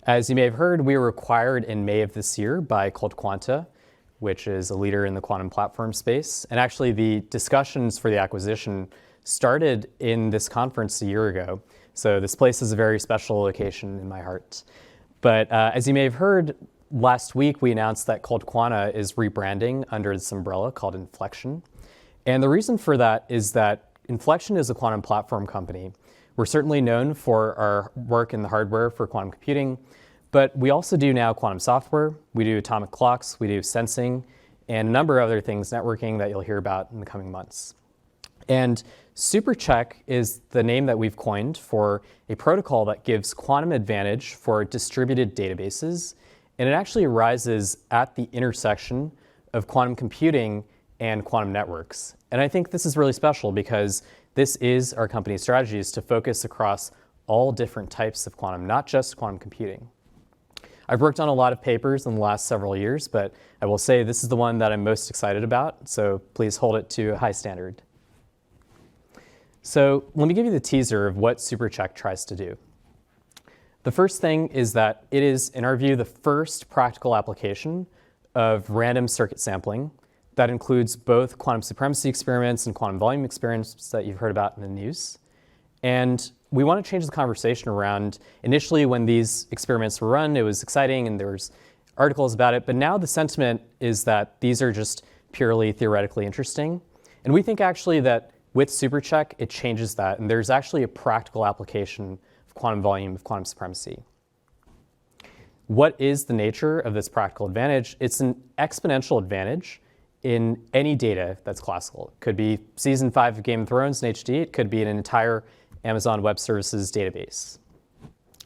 As you may have heard, we were acquired in May of this year by ColdQuanta, which is a leader in the quantum platform space. And actually, the discussions for the acquisition started in this conference a year ago. So this place is a very special location in my heart. But as you may have heard, last week we announced that ColdQuanta is rebranding under this umbrella called Inflection. And the reason for that is that Inflection is a quantum platform company. We're certainly known for our work in the hardware for quantum computing, but we also do now quantum software, we do atomic clocks, we do sensing, and a number of other things, networking, that you'll hear about in the coming months. And SupercheQ is the name that we've coined for a protocol that gives quantum advantage for distributed databases, and it actually arises at the intersection of quantum computing and quantum networks. And I think this is really special because this is our company's strategy, is to focus across all different types of quantum, not just quantum computing. I've worked on a lot of papers in the last several years, but I will say this is the one that I'm most excited about, so please hold it to a high standard. So let me give you the teaser of what SupercheQ tries to do. The first thing is that it is, in our view, the first practical application of random circuit sampling that includes both quantum supremacy experiments and quantum volume experiments that you've heard about in the news. And we want to change the conversation around, initially when these experiments were run, it was exciting and there was articles about it, but now the sentiment is that these are just purely theoretically interesting. And we think actually that with SupercheQ, it changes that, and there's actually a practical application of quantum volume, of quantum supremacy. What is the nature of this practical advantage? It's an exponential advantage in any data that's classical. It could be season 5 of Game of Thrones in HD, it could be an entire Amazon Web Services database.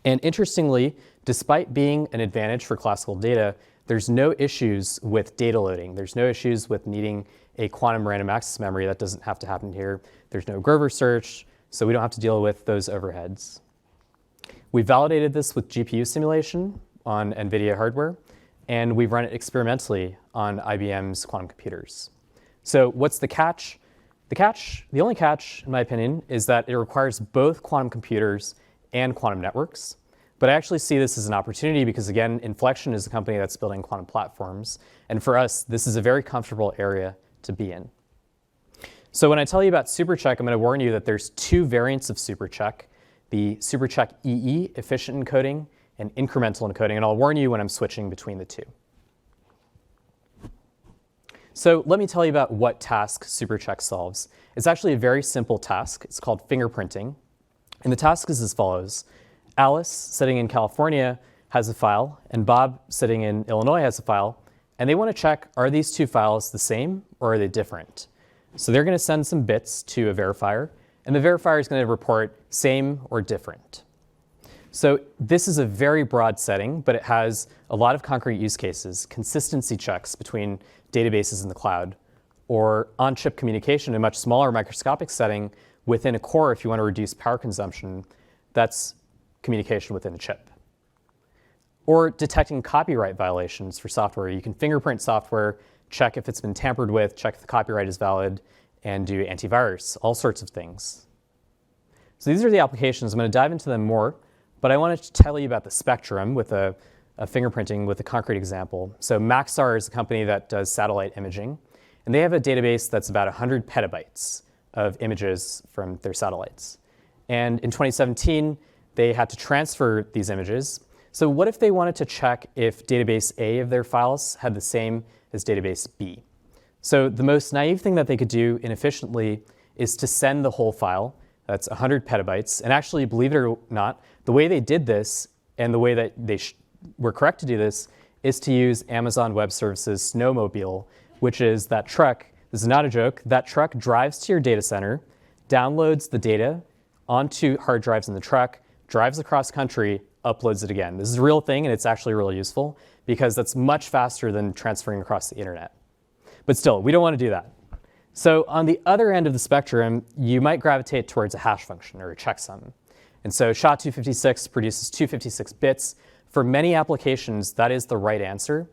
And interestingly, despite being an advantage for classical data, there's no issues with data loading. There's no issues with needing a quantum random access memory. That doesn't have to happen here. There's no Grover search, so we don't have to deal with those overheads. We validated this with GPU simulation on NVIDIA hardware, and we've run it experimentally on IBM's quantum computers. So what's the catch? The only catch, in my opinion, is that it requires both quantum computers and quantum networks. But I actually see this as an opportunity because, again, Inflection is a company that's building quantum platforms. And for us, this is a very comfortable area to be in. So when I tell you about SupercheQ, I'm going to warn you that there's 2 variants of SupercheQ, the SupercheQ EE, efficient encoding, and incremental encoding. And I'll warn you when I'm switching between the 2. So let me tell you about what task SupercheQ solves. It's actually a very simple task. It's called fingerprinting. And the task is as follows. Alice, sitting in California, has a file, and Bob, sitting in Illinois, has a file. And they want to check, are these 2 files the same or are they different? So they're going to send some bits to a verifier, and the verifier is going to report same or different. So this is a very broad setting, but it has a lot of concrete use cases, consistency checks between databases in the cloud, or on-chip communication in a much smaller microscopic setting within a core if you want to reduce power consumption. That's communication within a chip. Or detecting copyright violations for software. You can fingerprint software, check if it's been tampered with, check if the copyright is valid, and do antivirus, all sorts of things. So these are the applications. I'm going to dive into them more, but I wanted to tell you about the spectrum with a fingerprinting with a concrete example. So Maxar is a company that does satellite imaging, and they have a database that's about 100 petabytes of images from their satellites. And in 2017, they had to transfer these images. So what if they wanted to check if database A of their files had the same as database B? So the most naive thing that they could do inefficiently is to send the whole file. That's 100 petabytes. And actually, believe it or not, the way they did this and the way that they were correct to do this is to use Amazon Web Services Snowmobile, which is that truck. This is not a joke. That truck drives to your data center, downloads the data onto hard drives in the truck, drives across country, uploads it again. This is a real thing, and it's actually really useful because that's much faster than transferring across the internet. But still, we don't want to do that. So on the other end of the spectrum, you might gravitate towards a hash function or a checksum. And so SHA-256 produces 256 bits. For many applications, that is the right answer,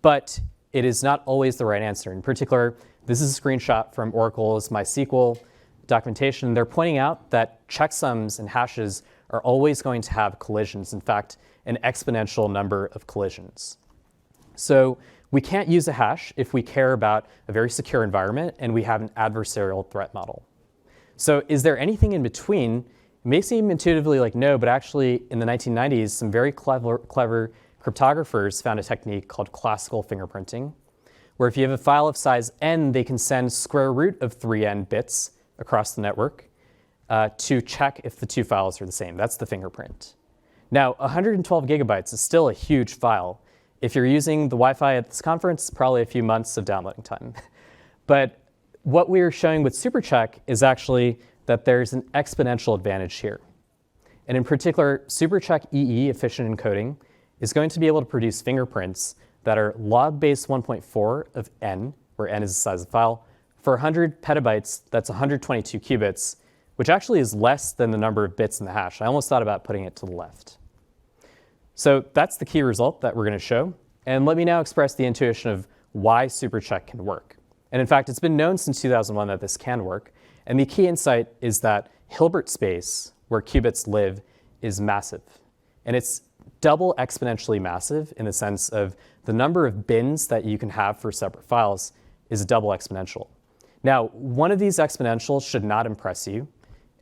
but it is not always the right answer. In particular, this is a screenshot from Oracle's MySQL documentation. They're pointing out that checksums and hashes are always going to have collisions. In fact, an exponential number of collisions. So we can't use a hash if we care about a very secure environment and we have an adversarial threat model. So is there anything in between? It may seem intuitively like no, but actually in the 1990s, some very clever cryptographers found a technique called classical fingerprinting, where if you have a file of size n, they can send square root of 3n bits across the network to check if the two files are the same. That's the fingerprint. Now, 112 gigabytes is still a huge file. If you're using the Wi-Fi at this conference, probably a few months of downloading time. But what we're showing with SupercheQ is actually that there's an exponential advantage here. And in particular, SupercheQ EE, efficient encoding, is going to be able to produce fingerprints that are log base 1.4 of n, where n is the size of the file. For 100 petabytes, that's 122 qubits, which actually is less than the number of bits in the hash. I almost thought about putting it to the left. So that's the key result that we're going to show. And let me now express the intuition of why SupercheQ can work. And in fact, it's been known since 2001 that this can work. And the key insight is that Hilbert space, where qubits live, is massive. And it's double exponentially massive in the sense of the number of bins that you can have for separate files is double exponential. Now, one of these exponentials should not impress you.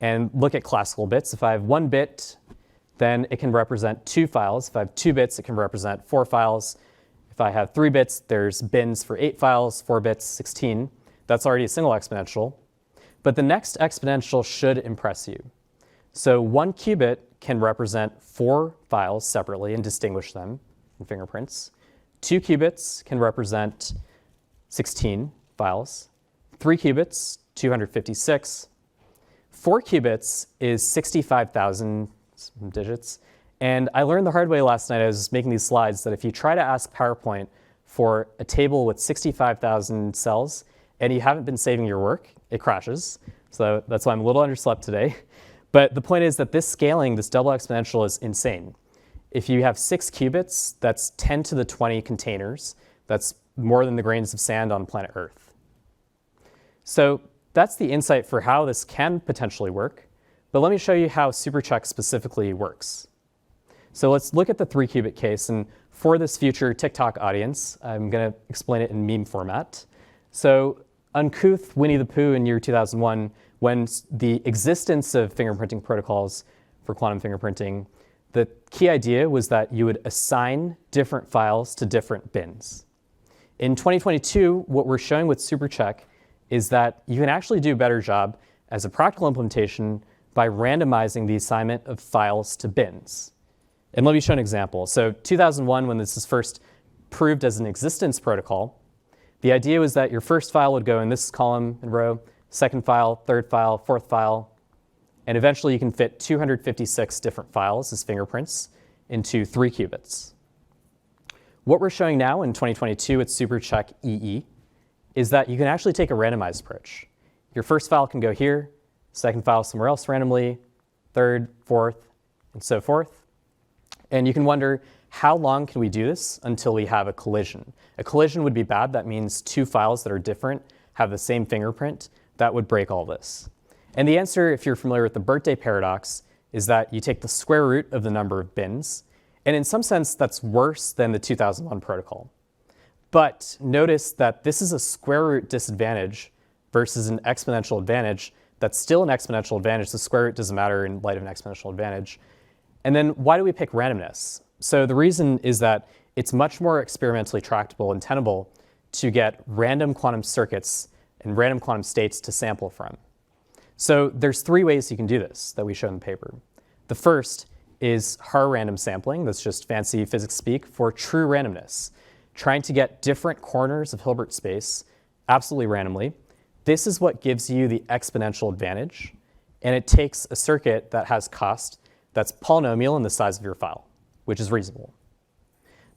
And look at classical bits. If I have 1 bit, then it can represent 2 files. If I have 2 bits, it can represent 4 files. If I have 3 bits, there's bins for 8 files, 4 bits, 16. That's already a single exponential. But the next exponential should impress you. So 1 qubit can represent 4 files separately and distinguish them in fingerprints. 2 qubits can represent 16 files. 3 qubits, 256. 4 qubits is 65,000 digits. And I learned the hard way last night. I was making these slides that if you try to ask PowerPoint for a table with 65,000 cells and you haven't been saving your work, it crashes. So that's why I'm a little underslept today. But the point is that this scaling, this double exponential, is insane. If you have 6 qubits, that's 10 to the 20 containers. That's more than the grains of sand on planet Earth. So that's the insight for how this can potentially work. But let me show you how SupercheQ specifically works. So let's look at the 3 qubit case. And for this future TikTok audience, I'm going to explain it in meme format. So uncouth Winnie the Pooh in year 2001, when the existence of fingerprinting protocols for quantum fingerprinting, the key idea was that you would assign different files to different bins. In 2022, what we're showing with SupercheQ is that you can actually do a better job as a practical implementation by randomizing the assignment of files to bins. And let me show an example. So 2001, when this is first proved as an existence protocol, the idea was that your first file would go in this column and row, second file, third file, fourth file, and eventually you can fit 256 different files as fingerprints into 3 qubits. What we're showing now in 2022 with SupercheQ EE is that you can actually take a randomized approach. Your first file can go here, second file somewhere else randomly, third, fourth, and so forth. And you can wonder, how long can we do this until we have a collision? A collision would be bad. That means 2 files that are different have the same fingerprint. That would break all this. And the answer, if you're familiar with the birthday paradox, is that you take the square root of the number of bins. And in some sense, that's worse than the 2001 protocol. But notice that this is a square root disadvantage versus an exponential advantage. That's still an exponential advantage. The square root doesn't matter in light of an exponential advantage. And then why do we pick randomness? So the reason is that it's much more experimentally tractable and tenable to get random quantum circuits and random quantum states to sample from. So there's 3 ways you can do this that we show in the paper. The first is Haar random sampling. That's just fancy physics speak for true randomness, trying to get different corners of Hilbert space absolutely randomly. This is what gives you the exponential advantage, and it takes a circuit that has cost that's polynomial in the size of your file, which is reasonable.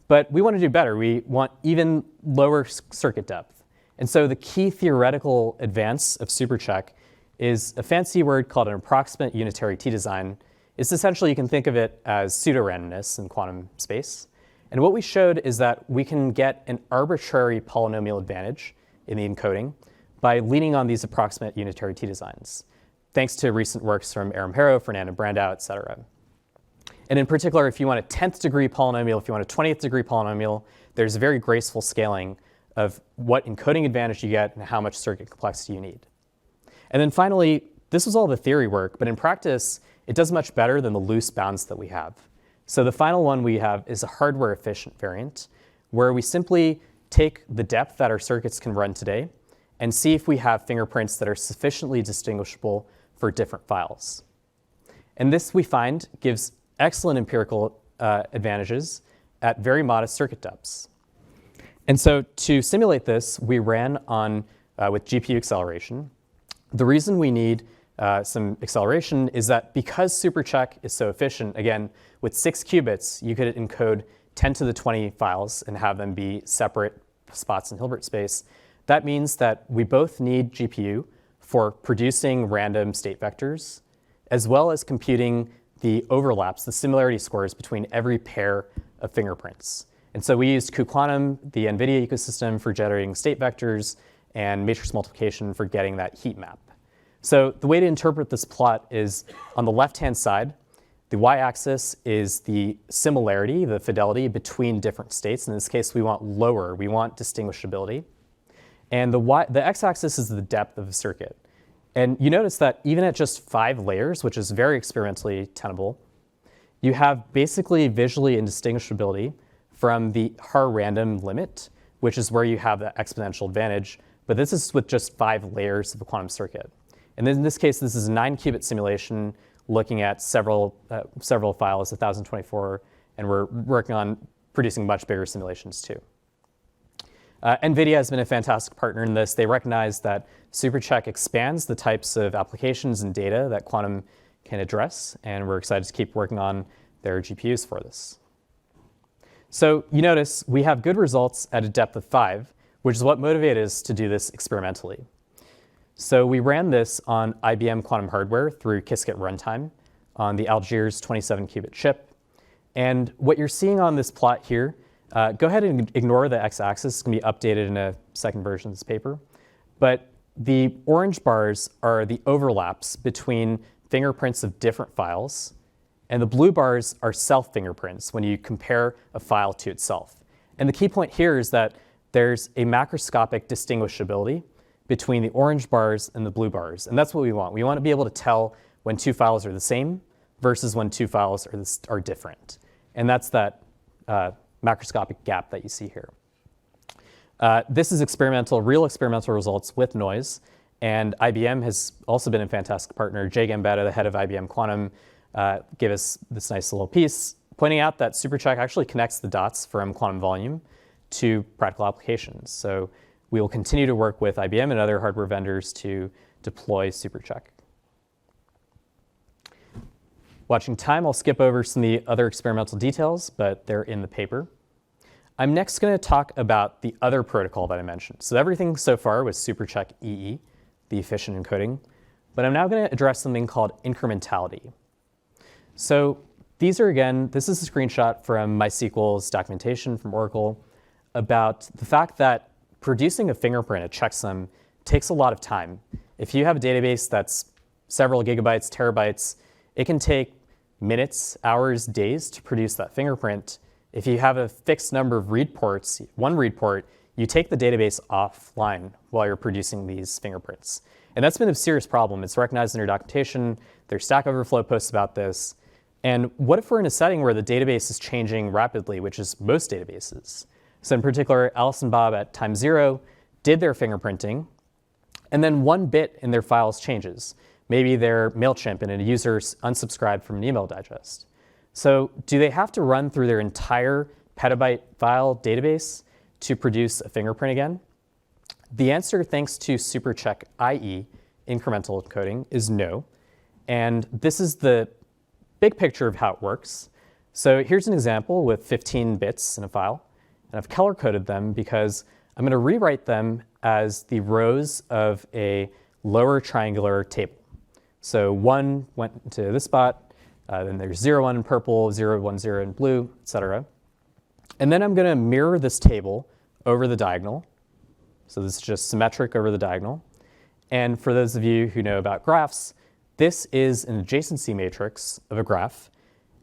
But we want to do better. We want even lower circuit depth. And so the key theoretical advance of SupercheQ is a fancy word called an approximate unitary t-design. It's essentially, you can think of it as pseudo-randomness in quantum space. And what we showed is that we can get an arbitrary polynomial advantage in the encoding by leaning on these approximate unitary t-designs, thanks to recent works from Aram Harrow, Fernando Brandao, et cetera. And in particular, if you want a 10th degree polynomial, if you want a 20th degree polynomial, there's a very graceful scaling of what encoding advantage you get and how much circuit complexity you need. And then finally, this was all the theory work, but in practice, it does much better than the loose bounds that we have. So the final one we have is a hardware efficient variant, where we simply take the depth that our circuits can run today and see if we have fingerprints that are sufficiently distinguishable for different files. And this, we find, gives excellent empirical advantages at very modest circuit depths. And so to simulate this, we ran on with GPU acceleration. The reason we need some acceleration is that because SupercheQ is so efficient, again, with 6 qubits, you could encode 10 to the 20 files and have them be separate spots in Hilbert space. That means that we both need GPU for producing random state vectors, as well as computing the overlaps, the similarity scores between every pair of fingerprints. And so we used ColdQuanta, the NVIDIA ecosystem, for generating state vectors and matrix multiplication for getting that heat map. So the way to interpret this plot is on the left-hand side, the y-axis is the similarity, the fidelity between different states. In this case, we want lower, we want distinguishability. And the x-axis is the depth of the circuit. And you notice that even at just 5 layers, which is very experimentally tenable, you have basically visually indistinguishability from the Haar-random limit, which is where you have the exponential advantage. But this is with just 5 layers of a quantum circuit. And in this case, this is a 9-qubit simulation looking at several files, 1024, and we're working on producing much bigger simulations too. NVIDIA has been a fantastic partner in this. They recognize that SupercheQ expands the types of applications and data that quantum can address, and we're excited to keep working on their GPUs for this. So you notice we have good results at a depth of 5, which is what motivated us to do this experimentally. So we ran this on IBM quantum hardware through Qiskit runtime on the Algiers 27-qubit chip. And what you're seeing on this plot here, go ahead and ignore the x-axis. It's going to be updated in a second version of this paper. But the orange bars are the overlaps between fingerprints of different files. And the blue bars are self-fingerprints when you compare a file to itself. And the key point here is that there's a macroscopic distinguishability between the orange bars and the blue bars. And that's what we want. We want to be able to tell when 2 files are the same versus when 2 files are different. And that's that macroscopic gap that you see here. This is real experimental results with noise. And IBM has also been a fantastic partner. Jay Gambetta, the head of IBM Quantum, gave us this nice little piece pointing out that SupercheQ actually connects the dots from quantum volume to practical applications. So we will continue to work with IBM and other hardware vendors to deploy SupercheQ. Watching time, I'll skip over some of the other experimental details, but they're in the paper. I'm next going to talk about the other protocol that I mentioned. So everything so far was SupercheQ EE, the efficient encoding. But I'm now going to address something called incrementality. So this is a screenshot from MySQL's documentation from Oracle about the fact that producing a fingerprint, a checksum, takes a lot of time. If you have a database that's several gigabytes, terabytes, it can take minutes, hours, days to produce that fingerprint. If you have a fixed number of read ports, one read port, you take the database offline while you're producing these fingerprints. And that's been a serious problem. It's recognized in your documentation. There's Stack Overflow posts about this. And what if we're in a setting where the database is changing rapidly, which is most databases? So in particular, Alice and Bob at time 0 did their fingerprinting, and then 1 bit in their files changes. Maybe they're MailChimp and a user unsubscribed from an email digest. So do they have to run through their entire petabyte file database to produce a fingerprint again? The answer, thanks to SupercheQ IE, incremental coding, is no. And this is the big picture of how it works. So here's an example with 15 bits in a file. And I've color-coded them because I'm going to rewrite them as the rows of a lower triangular table. So 1 went to this spot, then there's 0, 1 in purple, 0, 1, 0 in blue, et cetera. And then I'm going to mirror this table over the diagonal. So this is just symmetric over the diagonal. And for those of you who know about graphs, this is an adjacency matrix of a graph.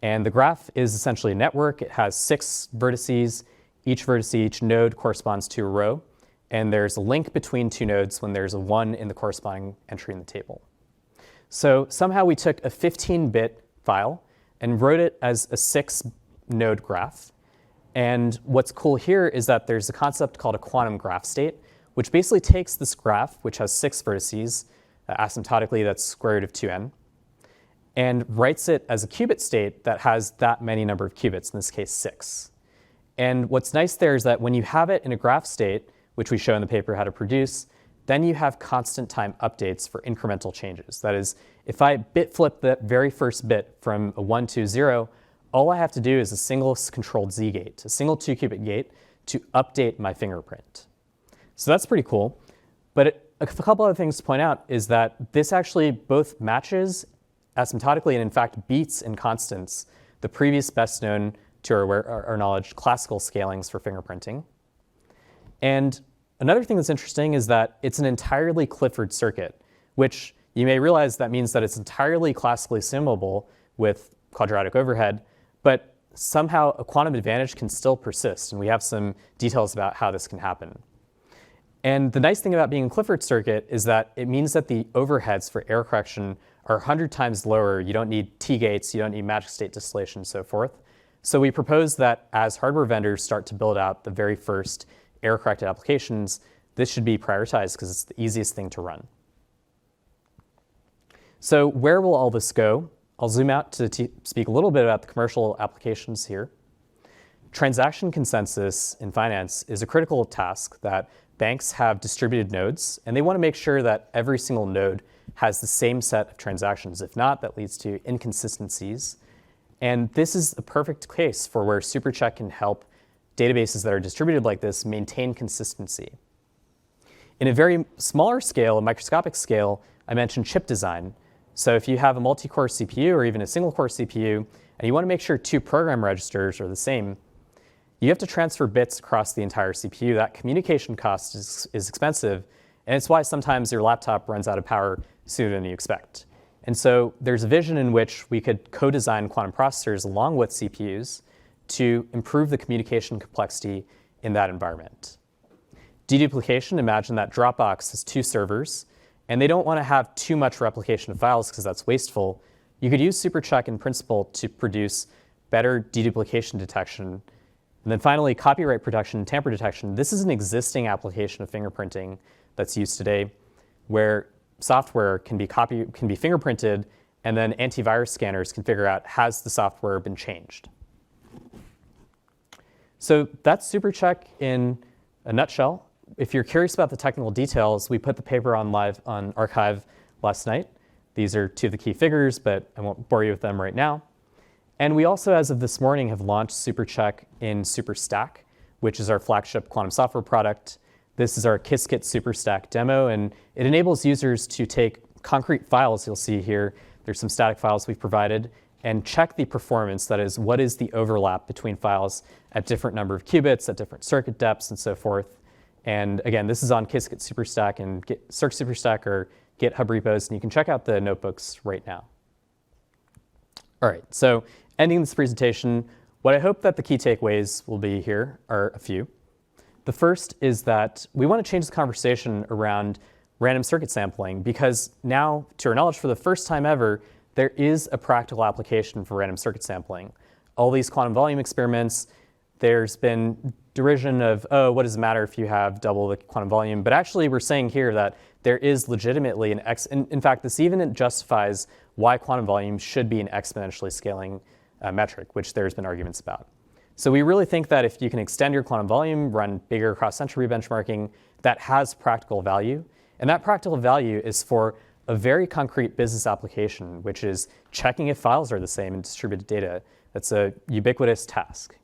And the graph is essentially a network. It has 6 vertices. Each node corresponds to a row. And there's a link between 2 nodes when there's a 1 in the corresponding entry in the table. So somehow we took a 15-bit file and wrote it as a 6-node graph. And what's cool here is that there's a concept called a quantum graph state, which basically takes this graph, which has 6 vertices, asymptotically that's square root of 2n, and writes it as a qubit state that has that many number of qubits, in this case 6. And what's nice there is that when you have it in a graph state, which we show in the paper how to produce, then you have constant time updates for incremental changes. That is, if I bit flip that very first bit from a 1 to 0, all I have to do is a single controlled Z gate, a single 2-qubit gate, to update my fingerprint. So that's pretty cool. But a couple other things to point out is that this actually both matches asymptotically and in fact beats in constants the previous best known to our knowledge classical scalings for fingerprinting. And another thing that's interesting is that it's an entirely Clifford circuit, which you may realize that means that it's entirely classically simulable with quadratic overhead, but somehow a quantum advantage can still persist, and we have some details about how this can happen. And the nice thing about being a Clifford circuit is that it means that the overheads for error correction are 100 times lower. You don't need T-gates, you don't need magic state distillation, and so forth. So we propose that as hardware vendors start to build out the very first error-corrected applications, this should be prioritized because it's the easiest thing to run. So where will all this go? I'll zoom out to speak a little bit about the commercial applications here. Transaction consensus in finance is a critical task that banks have distributed nodes, and they want to make sure that every single node has the same set of transactions. If not, that leads to inconsistencies. And this is a perfect case for where SupercheQ can help databases that are distributed like this maintain consistency. In a very smaller scale, a microscopic scale, I mentioned chip design. So if you have a multi-core CPU or even a single-core CPU, and you want to make sure 2 program registers are the same, you have to transfer bits across the entire CPU. That communication cost is expensive, and it's why sometimes your laptop runs out of power sooner than you expect. And so there's a vision in which we could co-design quantum processors along with CPUs to improve the communication complexity in that environment. Deduplication, imagine that Dropbox has 2 servers, and they don't want to have too much replication of files because that's wasteful. You could use SupercheQ in principle to produce better deduplication detection. And then finally, copyright protection and tamper detection. This is an existing application of fingerprinting that's used today where software can be fingerprinted, and then antivirus scanners can figure out, has the software been changed? So that's SupercheQ in a nutshell. If you're curious about the technical details, we put the paper on archive last night. These are 2 of the key figures, but I won't bore you with them right now. And we also, as of this morning, have launched SupercheQ in Superstack, which is our flagship quantum software product. This is our Qiskit Superstack demo, and it enables users to take concrete files you'll see here. There's some static files we've provided, and check the performance. That is, what is the overlap between files at different number of qubits, at different circuit depths, and so forth. And again, this is on Qiskit Superstack and Cirq Superstack or GitHub repos, and you can check out the notebooks right now. All right, so ending this presentation, what I hope that the key takeaways will be here are a few. The first is that we want to change the conversation around random circuit sampling because now, to our knowledge, for the first time ever, there is a practical application for random circuit sampling. All these quantum volume experiments, there's been derision of, oh, what does it matter if you have double the quantum volume? But actually, we're saying here that there is legitimately in fact, this even justifies why quantum volume should be an exponentially scaling metric, which there's been arguments about. So we really think that if you can extend your quantum volume, run bigger cross-entropy benchmarking, that has practical value. And that practical value is for a very concrete business application, which is checking if files are the same in distributed data. That's a ubiquitous task.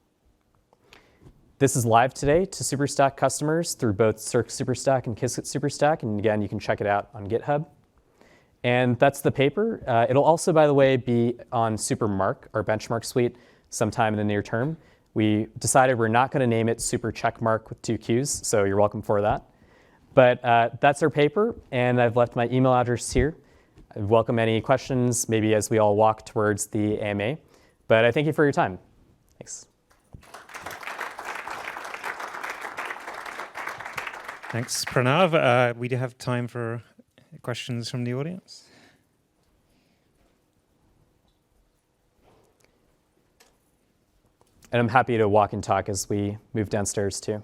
This is live today to Superstack customers through both Cirq Superstack and Qiskit Superstack. And again, you can check it out on GitHub. And that's the paper. It'll also, by the way, be on SuperMark, our benchmark suite, sometime in the near term. We decided we're not going to name it SupercheckMark with 2 Qs, so you're welcome for that. But that's our paper, and I've left my email address here. I welcome any questions, maybe as we all walk towards the AMA. But I thank you for your time. Thanks. Thanks, Pranav. We do have time for questions from the audience. And I'm happy to walk and talk as we move downstairs too.